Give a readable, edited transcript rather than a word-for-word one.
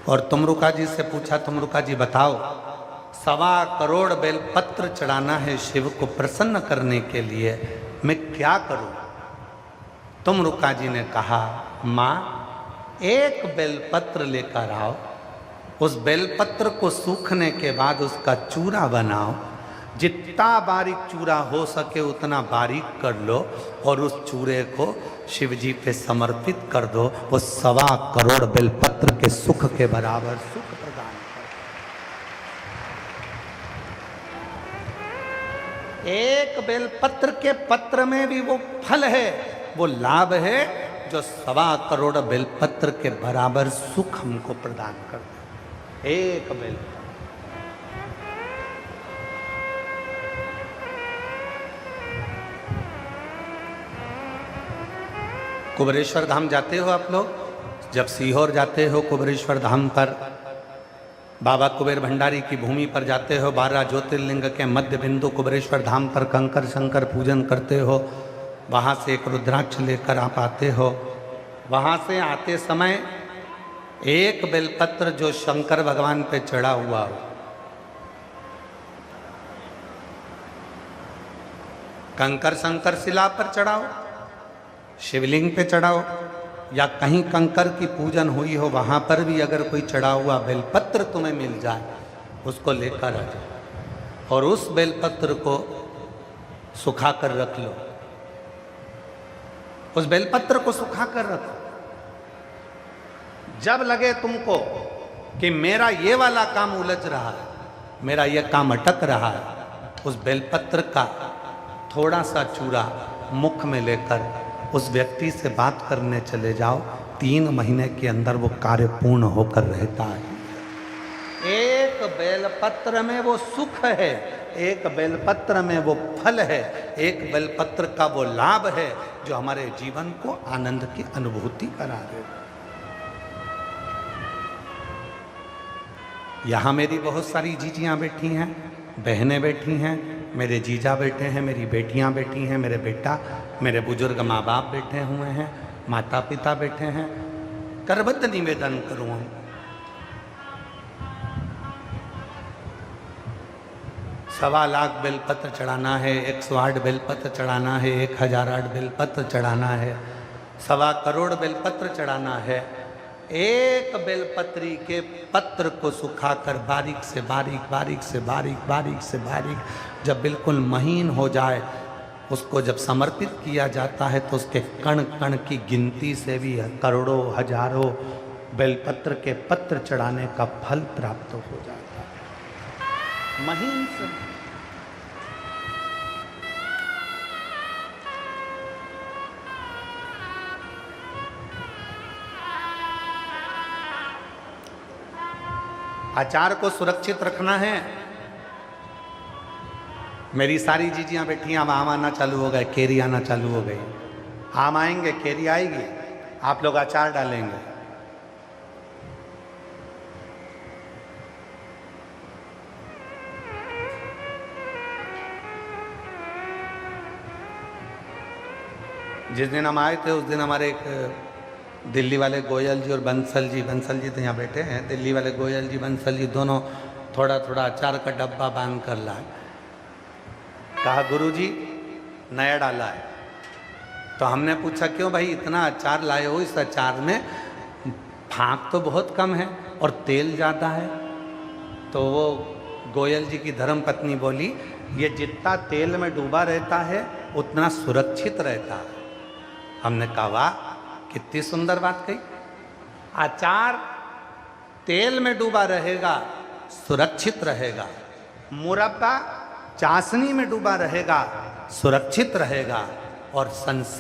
और तुमरुका जी से पूछा, तुमरुका जी बताओ 1.25 करोड़ बेलपत्र चढ़ाना है शिव को प्रसन्न करने के लिए, मैं क्या करूं? तुमरुका जी ने कहा, माँ एक बेलपत्र लेकर आओ, उस बेलपत्र को सूखने के बाद उसका चूरा बनाओ, जितना बारीक चूरा हो सके उतना बारीक कर लो और उस चूरे को शिव जी पे समर्पित कर दो। वो 1.25 करोड़ बेलपत्र के सुख के बराबर सुख प्रदान कर। एक बेलपत्र के पत्र में भी वो फल है, वो लाभ है जो 1.25 करोड़ बेलपत्र के बराबर सुख हमको प्रदान कर दे। एक बेलपत्र। कुबेरेश्वर धाम जाते हो आप लोग? जब सीहोर जाते हो कुबेरेश्वर धाम पर, बाबा कुबेर भंडारी की भूमि पर जाते हो, 12 ज्योतिर्लिंग के मध्य बिंदु कुबेरेश्वर धाम पर कंकर शंकर पूजन करते हो, वहाँ से एक रुद्राक्ष लेकर आप आते हो। वहाँ से आते समय एक बेलपत्र जो शंकर भगवान पे चढ़ा हुआ हो, कंकर शंकर शिला पर चढ़ाओ, शिवलिंग पे चढ़ाओ, या कहीं कंकर की पूजन हुई हो वहाँ पर भी अगर कोई चढ़ा हुआ बेलपत्र तुम्हें मिल जाए, उसको लेकर आ जाओ और उस बेलपत्र को सुखा कर रख लो। उस बेलपत्र को सुखा कर रखो। जब लगे तुमको कि मेरा ये वाला काम उलझ रहा है, मेरा ये काम अटक रहा है, उस बेलपत्र का थोड़ा सा चूरा मुख में लेकर उस व्यक्ति से बात करने चले जाओ। 3 महीने के अंदर वो कार्य पूर्ण होकर रहता है। एक बेलपत्र में वो सुख है, एक बेलपत्र में वो फल है, एक बेलपत्र का वो लाभ है जो हमारे जीवन को आनंद की अनुभूति करा दे। यहाँ मेरी बहुत सारी जीजियाँ बैठी हैं, बहनें बैठी हैं, मेरे जीजा बैठे हैं, मेरी बेटियां बैठी हैं, मेरे बेटा, मेरे बुजुर्ग माँ बाप बैठे हुए हैं, माता पिता बैठे हैं। करबद्ध निवेदन करूँ, 1.25 लाख बेलपत्र चढ़ाना है, 108 बेलपत्र चढ़ाना है, 1008 बेलपत्र चढ़ाना है, 1.25 करोड़ बेलपत्र चढ़ाना है। एक बेलपत्री के पत्र को सुखाकर बारीक से बारीक, बारीक से बारीक, बारीक से बारीक जब बिल्कुल महीन हो जाए, उसको जब समर्पित किया जाता है तो उसके कण कण की गिनती से भी करोड़ों हजारों बेलपत्र के पत्र चढ़ाने का फल प्राप्त हो जाता है। महीन से आचार को सुरक्षित रखना है। मेरी सारी जीजियाँ बैठी, अब आम आना चालू हो गए, केरी आना चालू हो गई। आम आएंगे, केरी आएगी, आप लोग अचार डालेंगे। जिस दिन हम आए थे उस दिन हमारे एक दिल्ली वाले गोयल जी और बंसल जी तो यहाँ बैठे हैं, दिल्ली वाले गोयल जी बंसल जी दोनों थोड़ा थोड़ा अचार का डब्बा बांध कर लाए। कहा गुरुजी नया डाला है। तो हमने पूछा क्यों भाई इतना अचार लाए हो, इस अचार में फाँक तो बहुत कम है और तेल ज़्यादा है। तो वो गोयल जी की धर्मपत्नी बोली, ये जितना तेल में डूबा रहता है उतना सुरक्षित रहता है। हमने कहा वाह कितनी सुंदर बात कही। अचार तेल में डूबा रहेगा, सुरक्षित रहेगा। मुरब्बा चाशनी में डूबा रहेगा, सुरक्षित रहेगा। और संसार